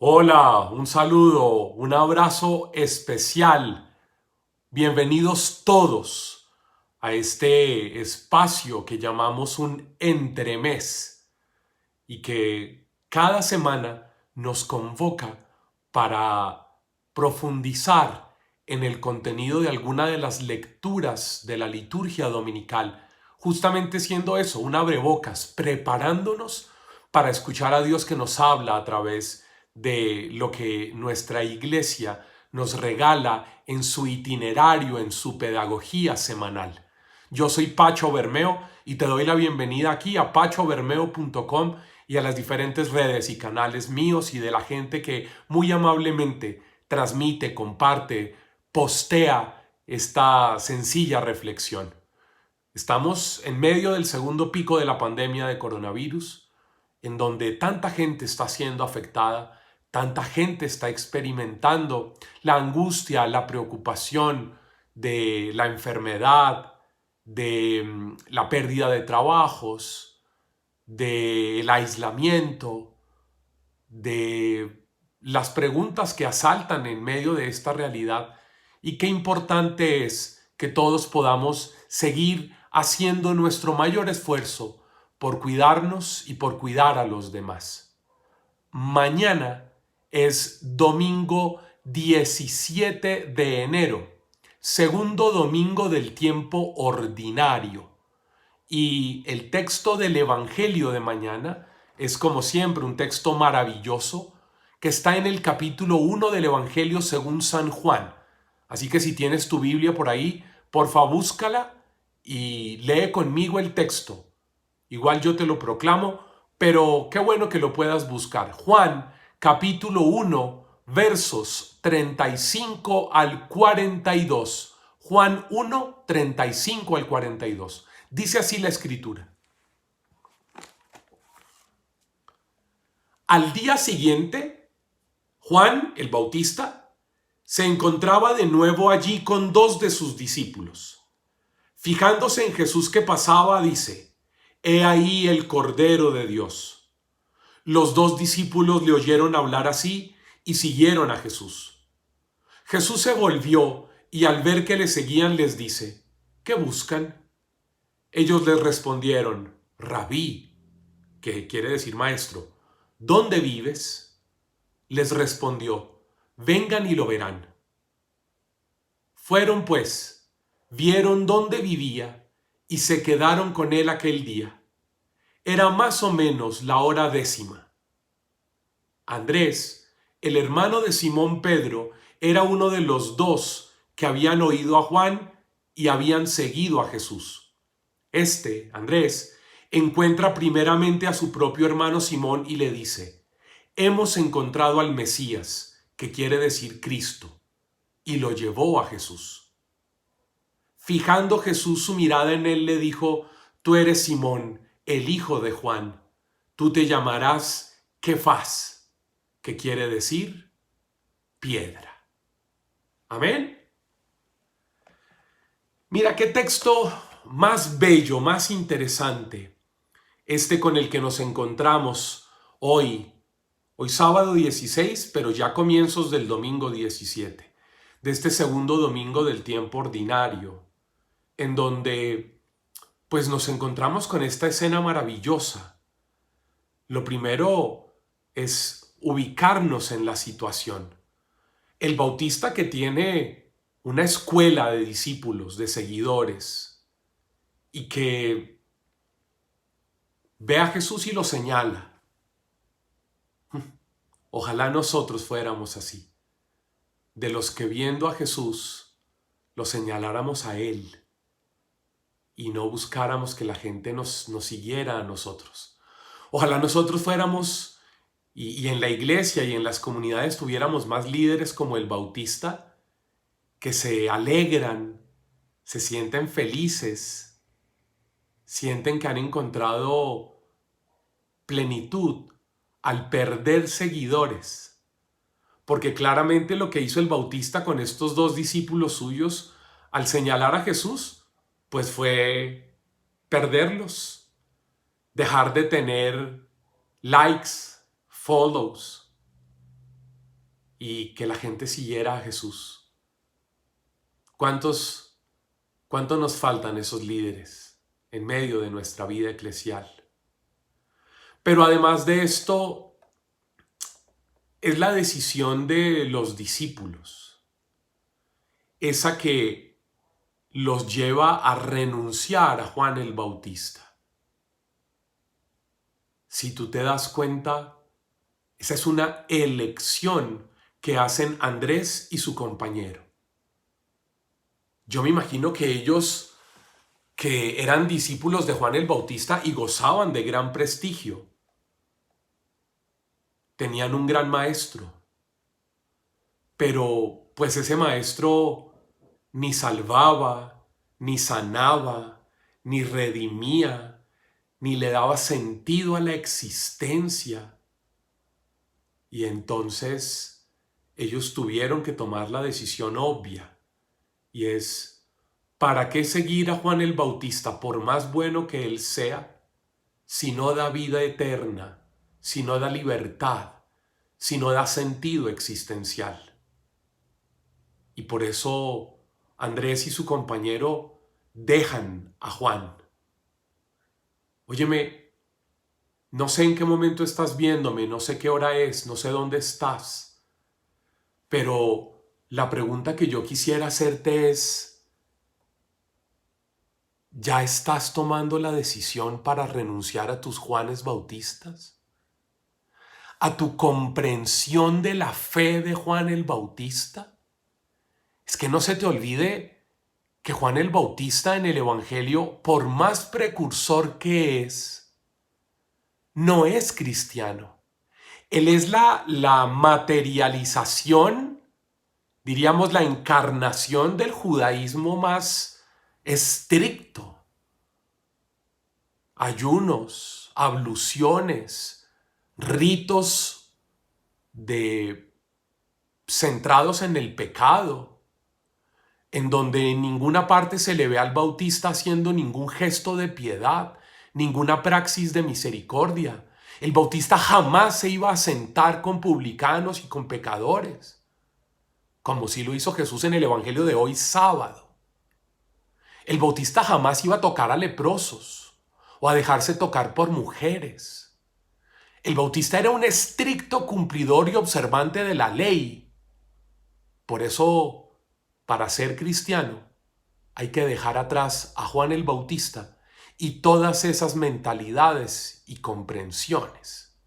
Hola, un saludo, un abrazo especial. Bienvenidos todos a este espacio que llamamos un entremés y que cada semana nos convoca para profundizar en el contenido de alguna de las lecturas de la liturgia dominical, justamente siendo eso, un abrebocas, preparándonos para escuchar a Dios que nos habla a través de lo que nuestra iglesia nos regala en su itinerario, en su pedagogía semanal. Yo soy Pacho Bermeo y te doy la bienvenida aquí a pachobermeo.com y a las diferentes redes y canales míos y de la gente que muy amablemente transmite, comparte, postea esta sencilla reflexión. Estamos en medio del segundo pico de la pandemia de coronavirus, en donde tanta gente está siendo afectada, tanta gente está experimentando la angustia, la preocupación de la enfermedad, de la pérdida de trabajos, del aislamiento, de las preguntas que asaltan en medio de esta realidad y qué importante es que todos podamos seguir haciendo nuestro mayor esfuerzo por cuidarnos y por cuidar a los demás. Mañana es domingo 17 de enero, segundo domingo del tiempo ordinario. Y el texto del Evangelio de mañana es como siempre un texto maravilloso que está en el capítulo 1 del Evangelio según San Juan. Así que si tienes tu Biblia por ahí, porfa búscala y lee conmigo el texto. Igual yo te lo proclamo, pero qué bueno que lo puedas buscar. Juan, capítulo 1, versos 35 al 42. Juan 1, 35 al 42. Dice así la escritura. Al día siguiente, Juan el Bautista se encontraba de nuevo allí con dos de sus discípulos. Fijándose en Jesús que pasaba, dice: He ahí el Cordero de Dios. Los dos discípulos le oyeron hablar así y siguieron a Jesús. Jesús se volvió y al ver que le seguían les dice: ¿Qué buscan? Ellos les respondieron: Rabí, que quiere decir maestro, ¿dónde vives? Les respondió: Vengan y lo verán. Fueron pues, vieron dónde vivía y se quedaron con él aquel día. Era más o menos la hora 10:00. Andrés, el hermano de Simón Pedro, era uno de los dos que habían oído a Juan y habían seguido a Jesús. Andrés, encuentra primeramente a su propio hermano Simón y le dice: Hemos encontrado al Mesías, que quiere decir Cristo, y lo llevó a Jesús. Fijando Jesús su mirada en él, le dijo: Tú eres Simón, el hijo de Juan. Tú te llamarás Kefas, que quiere decir piedra. Amén. Mira qué texto más bello, más interesante, este con el que nos encontramos hoy sábado 16, pero ya comienzos del domingo 17, de este segundo domingo del tiempo ordinario, en donde pues nos encontramos con esta escena maravillosa. Lo primero es ubicarnos en la situación. El Bautista, que tiene una escuela de discípulos, de seguidores, y que ve a Jesús y lo señala. Ojalá nosotros fuéramos así, de los que viendo a Jesús lo señaláramos a Él y no buscáramos que la gente nos siguiera a nosotros. Ojalá nosotros fuéramos y en la iglesia y en las comunidades tuviéramos más líderes como el Bautista, que se alegran, se sienten felices, sienten que han encontrado plenitud al perder seguidores. Porque claramente lo que hizo el Bautista con estos dos discípulos suyos al señalar a Jesús, pues fue perderlos, dejar de tener likes, follows, y que la gente siguiera a Jesús. ¿Cuántos nos faltan esos líderes en medio de nuestra vida eclesial? Pero además de esto, es la decisión de los discípulos, esa que los lleva a renunciar a Juan el Bautista. Si tú te das cuenta, esa es una elección que hacen Andrés y su compañero. Yo me imagino que ellos, que eran discípulos de Juan el Bautista y gozaban de gran prestigio, tenían un gran maestro, pero pues ese maestro ni salvaba, ni sanaba, ni redimía, ni le daba sentido a la existencia. Y entonces ellos tuvieron que tomar la decisión obvia, y es: ¿para qué seguir a Juan el Bautista, por más bueno que él sea, si no da vida eterna, si no da libertad, si no da sentido existencial? Y por eso Andrés y su compañero dejan a Juan. Óyeme, no sé en qué momento estás viéndome, no sé qué hora es, no sé dónde estás, pero la pregunta que yo quisiera hacerte es: ¿ya estás tomando la decisión para renunciar a tus Juanes Bautistas? ¿A tu comprensión de la fe de Juan el Bautista? Es que no se te olvide que Juan el Bautista en el Evangelio, por más precursor que es, no es cristiano. Él es la materialización, diríamos la encarnación del judaísmo más estricto. Ayunos, abluciones, ritos centrados en el pecado, en donde en ninguna parte se le ve al Bautista haciendo ningún gesto de piedad, ninguna praxis de misericordia. El Bautista jamás se iba a sentar con publicanos y con pecadores, como sí lo hizo Jesús en el Evangelio de hoy sábado. El Bautista jamás iba a tocar a leprosos o a dejarse tocar por mujeres. El Bautista era un estricto cumplidor y observante de la ley. Por eso, para ser cristiano, hay que dejar atrás a Juan el Bautista y todas esas mentalidades y comprensiones,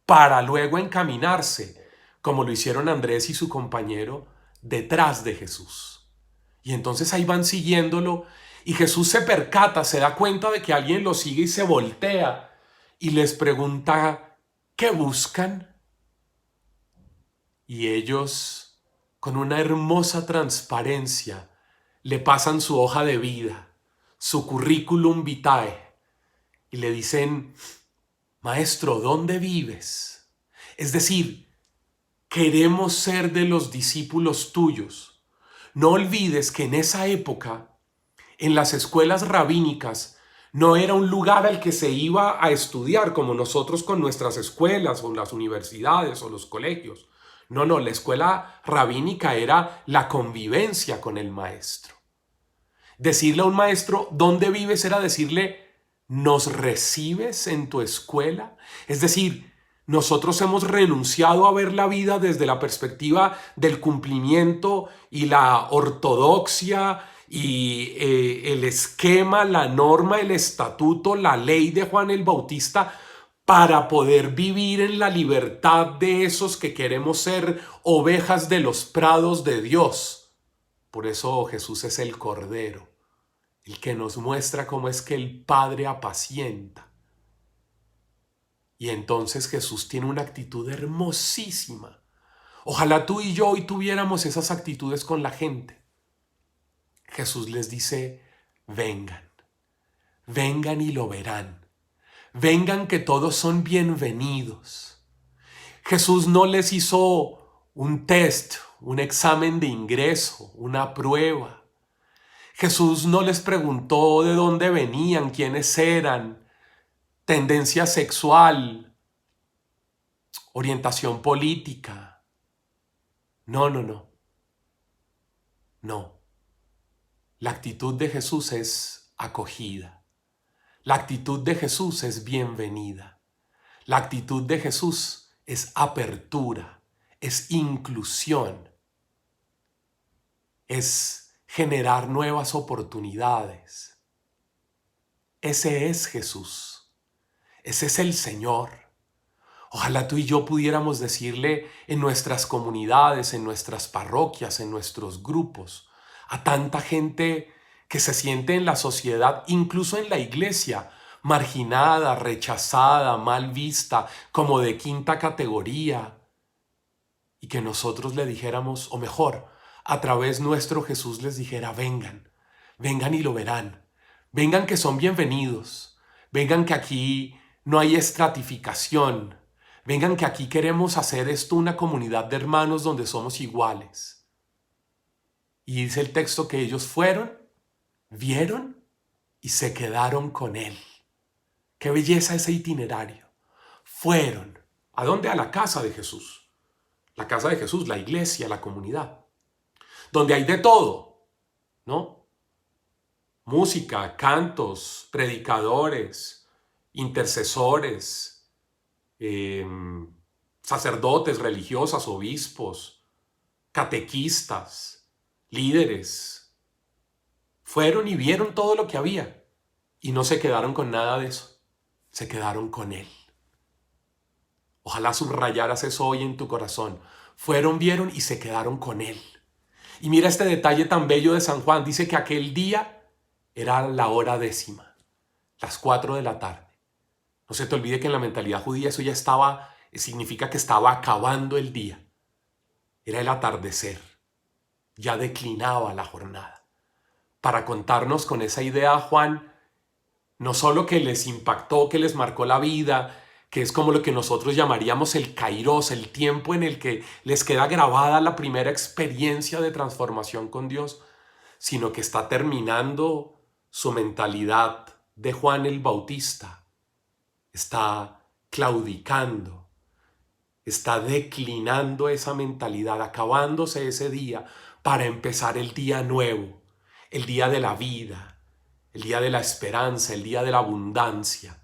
para luego encaminarse, como lo hicieron Andrés y su compañero, detrás de Jesús. Y entonces ahí van siguiéndolo, y Jesús se percata, se da cuenta de que alguien lo sigue y se voltea y les pregunta: ¿qué buscan? Y ellos, con una hermosa transparencia, le pasan su hoja de vida, su currículum vitae, y le dicen: Maestro, ¿dónde vives? Es decir, queremos ser de los discípulos tuyos. No olvides que en esa época, en las escuelas rabínicas, no era un lugar al que se iba a estudiar como nosotros con nuestras escuelas o las universidades o los colegios. No, la escuela rabínica era la convivencia con el maestro. Decirle a un maestro ¿dónde vives? Era decirle: ¿nos recibes en tu escuela? Es decir, nosotros hemos renunciado a ver la vida desde la perspectiva del cumplimiento y la ortodoxia y el esquema, la norma, el estatuto, la ley de Juan el Bautista, para poder vivir en la libertad de esos que queremos ser ovejas de los prados de Dios. Por eso Jesús es el Cordero, el que nos muestra cómo es que el Padre apacienta. Y entonces Jesús tiene una actitud hermosísima. Ojalá tú y yo hoy tuviéramos esas actitudes con la gente. Jesús les dice: vengan, vengan y lo verán. Vengan, que todos son bienvenidos. Jesús no les hizo un test, un examen de ingreso, una prueba. Jesús no les preguntó de dónde venían, quiénes eran, tendencia sexual orientación política. No, no, no. No. La actitud de Jesús es acogida. La actitud de Jesús es bienvenida. La actitud de Jesús es apertura, es inclusión, es generar nuevas oportunidades. Ese es Jesús. Ese es el Señor. Ojalá tú y yo pudiéramos decirle en nuestras comunidades, en nuestras parroquias, en nuestros grupos, a tanta gente que se siente en la sociedad, incluso en la iglesia, marginada, rechazada, mal vista, como de quinta categoría, y que nosotros le dijéramos, o mejor, a través nuestro Jesús les dijera, vengan, vengan y lo verán, vengan que son bienvenidos, vengan que aquí no hay estratificación, vengan que aquí queremos hacer esto una comunidad de hermanos donde somos iguales. Y dice el texto que ellos fueron, vieron y se quedaron con él. ¡Qué belleza ese itinerario! Fueron. ¿A dónde? A la casa de Jesús. La casa de Jesús, la iglesia, la comunidad. Donde hay de todo, ¿no? Música, cantos, predicadores, intercesores, sacerdotes, religiosas, obispos, catequistas, líderes. Fueron y vieron todo lo que había y no se quedaron con nada de eso. Se quedaron con él. Ojalá subrayaras eso hoy en tu corazón. Fueron, vieron y se quedaron con él. Y mira este detalle tan bello de San Juan. Dice que aquel día era la hora 10:00, las 4 de la tarde. No se te olvide que en la mentalidad judía eso ya significa que estaba acabando el día. Era el atardecer. Ya declinaba la jornada. Para contarnos con esa idea, Juan, no solo que les impactó, que les marcó la vida, que es como lo que nosotros llamaríamos el kairos, el tiempo en el que les queda grabada la primera experiencia de transformación con Dios, sino que está terminando su mentalidad de Juan el Bautista. Está claudicando, está declinando esa mentalidad, acabándose ese día para empezar el día nuevo, el día de la vida, el día de la esperanza, el día de la abundancia,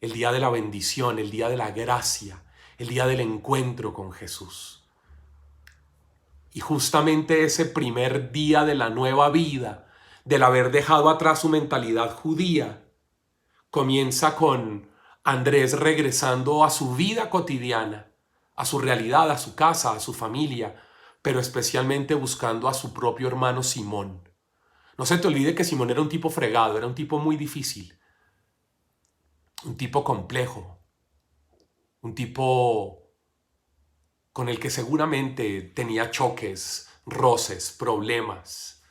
el día de la bendición, el día de la gracia, el día del encuentro con Jesús. Y justamente ese primer día de la nueva vida, del haber dejado atrás su mentalidad judía, comienza con Andrés regresando a su vida cotidiana, a su realidad, a su casa, a su familia, pero especialmente buscando a su propio hermano Simón. No se te olvide que Simón era un tipo fregado, era un tipo muy difícil, un tipo complejo, un tipo con el que seguramente tenía choques, roces, problemas,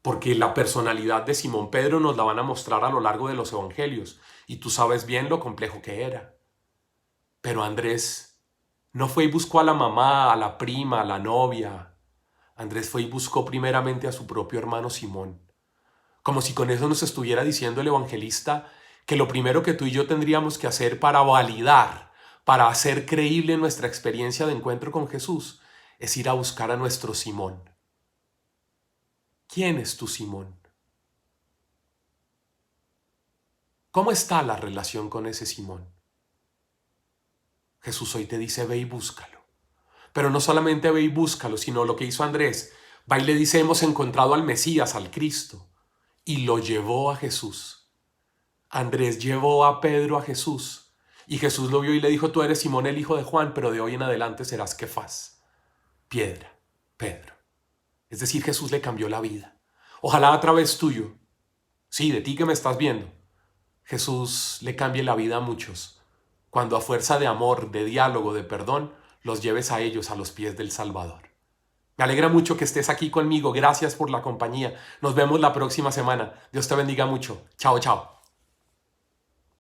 porque la personalidad de Simón Pedro nos la van a mostrar a lo largo de los evangelios, y tú sabes bien lo complejo que era. Pero Andrés no fue y buscó a la mamá, a la prima, a la novia. Andrés fue y buscó primeramente a su propio hermano Simón. Como si con eso nos estuviera diciendo el evangelista que lo primero que tú y yo tendríamos que hacer para validar, para hacer creíble nuestra experiencia de encuentro con Jesús, es ir a buscar a nuestro Simón. ¿Quién es tu Simón? ¿Cómo está la relación con ese Simón? Jesús hoy te dice, ve y búscalo. Pero no solamente ve y búscalo, sino lo que hizo Andrés. Va y le dice, hemos encontrado al Mesías, al Cristo. Y lo llevó a Jesús. Andrés llevó a Pedro a Jesús. Y Jesús lo vio y le dijo, tú eres Simón el hijo de Juan, pero de hoy en adelante serás Kefas, piedra, Pedro. Es decir, Jesús le cambió la vida. Ojalá a través tuyo, sí, de ti que me estás viendo, Jesús le cambie la vida a muchos, cuando a fuerza de amor, de diálogo, de perdón, los lleves a ellos a los pies del Salvador. Me alegra mucho que estés aquí conmigo. Gracias por la compañía. Nos vemos la próxima semana. Dios te bendiga mucho. Chao, chao.